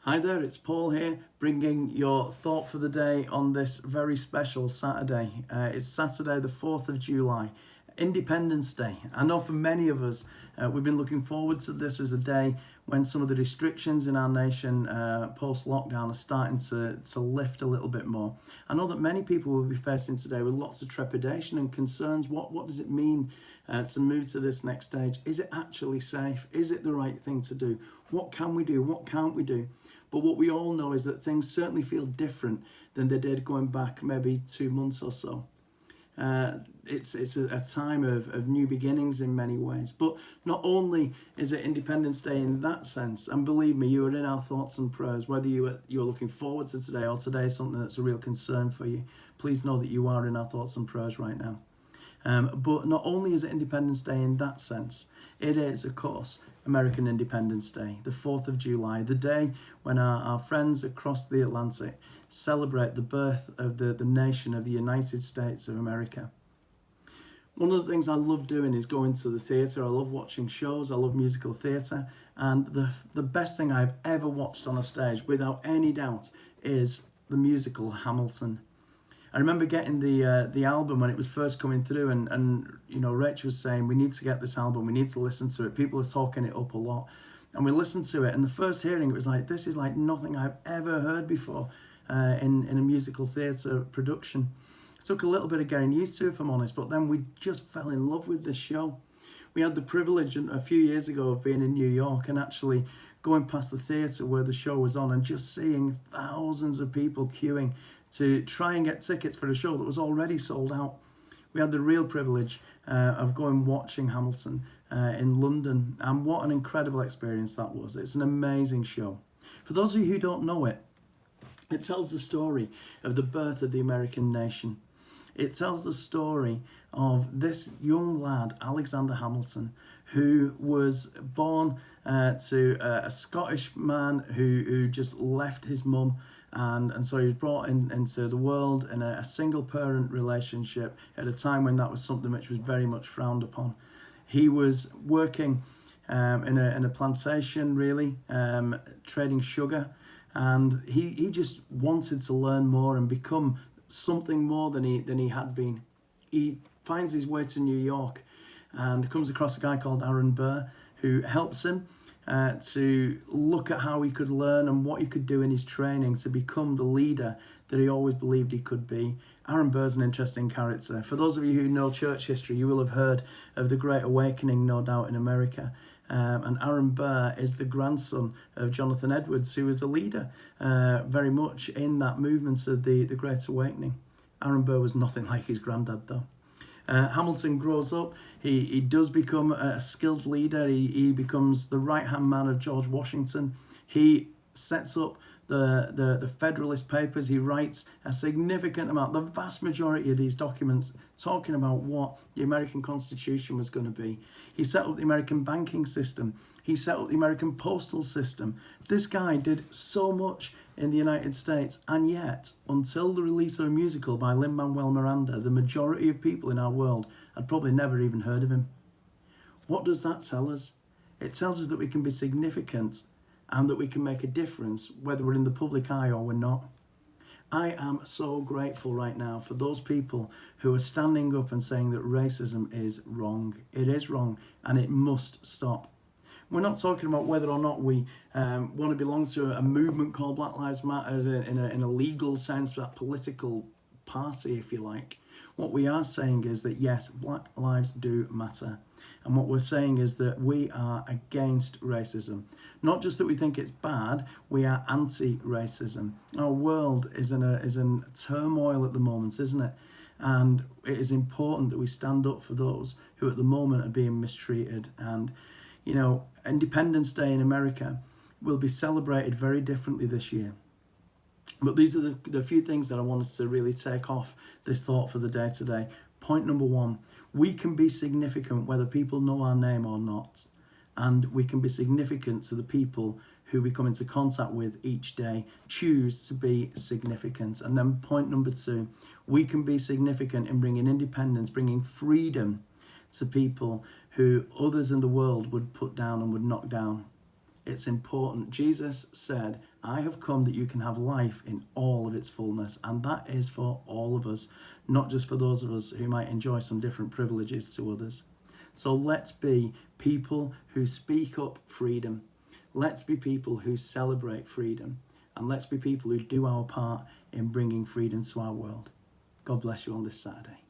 Hi there, it's Paul here, bringing your thought for the day on this very special Saturday. It's Saturday, the 4th of July, Independence Day. I know for many of us, we've been looking forward to this as a day when some of the restrictions in our nation post-lockdown are starting to lift a little bit more. I know that many people will be facing today with lots of trepidation and concerns. What does it mean to move to this next stage? Is it actually safe? Is it the right thing to do? What can we do? What can't we do? But what we all know is that things certainly feel different than they did going back maybe 2 months or so. It's a time of new beginnings in many ways. But not only is it Independence Day in that sense, and believe me, you are in our thoughts and prayers, whether you're looking forward to today or today is something that's a real concern for you, please know that you are in our thoughts and prayers right now. But not only is it Independence Day in that sense, it is, of course, American Independence Day, the 4th of July, the day when our friends across the Atlantic celebrate the birth of the nation of the United States of America. One of the things I love doing is going to the theatre. I love watching shows. I love musical theatre. And the best thing I've ever watched on a stage, without any doubt, is the musical Hamilton. I remember getting the album when it was first coming through, and you know, Rach was saying, we need to get this album, we need to listen to it. People are talking it up a lot. And we listened to it, and the first hearing, it was like, this is like nothing I've ever heard before in a musical theatre production. It took a little bit of getting used to, if I'm honest, but then we just fell in love with this show. We had the privilege a few years ago of being in New York and actually going past the theatre where the show was on and just seeing thousands of people queuing to try and get tickets for a show that was already sold out. We had the real privilege of going watching Hamilton in London, and what an incredible experience that was. It's an amazing show. For those of you who don't know it, it tells the story of the birth of the American nation. It tells the story of this young lad, Alexander Hamilton, who was born to a Scottish man who just left his mum, and so he was brought into the world in a single parent relationship at a time when that was something which was very much frowned upon. He was working in a plantation, really, trading sugar, and he just wanted to learn more and become something more than he had been. He finds his way to New York and comes across a guy called Aaron Burr who helps him to look at how he could learn and what he could do in his training to become the leader that he always believed he could be. Aaron Burr's an interesting character. For those of you who know church history, you will have heard of the Great Awakening, no doubt, in America. And Aaron Burr is the grandson of Jonathan Edwards, who was the leader very much in that movement of the Great Awakening. Aaron Burr was nothing like his granddad, though. Hamilton grows up, he does become a skilled leader, he becomes the right-hand man of George Washington. He sets up the Federalist Papers. He writes a significant amount, the vast majority of these documents talking about what the American Constitution was going to be. He set up the American banking system. He set up the American postal system. This guy did so much in the United States, and yet, until the release of a musical by Lin-Manuel Miranda, the majority of people in our world had probably never even heard of him. What does that tell us? It tells us that we can be significant and that we can make a difference, whether we're in the public eye or we're not. I am so grateful right now for those people who are standing up and saying that racism is wrong. It is wrong, and it must stop. We're not talking about whether or not we want to belong to a movement called Black Lives Matter in a legal sense, that political party, if you like. What we are saying is that, yes, black lives do matter. And what we're saying is that we are against racism. Not just that we think it's bad, we are anti-racism. Our world is in turmoil at the moment, isn't it? And it is important that we stand up for those who at the moment are being mistreated. And, you know, Independence Day in America will be celebrated very differently this year. But these are the few things that I want us to really take off this thought for the day today. Point number one, we can be significant whether people know our name or not. And we can be significant to the people who we come into contact with each day. Choose to be significant. And then point number two, we can be significant in bringing independence, bringing freedom to people who others in the world would put down and would knock down. It's important. Jesus said, I have come that you can have life in all of its fullness. And that is for all of us, not just for those of us who might enjoy some different privileges to others. So let's be people who speak up freedom. Let's be people who celebrate freedom. And let's be people who do our part in bringing freedom to our world. God bless you on this Saturday.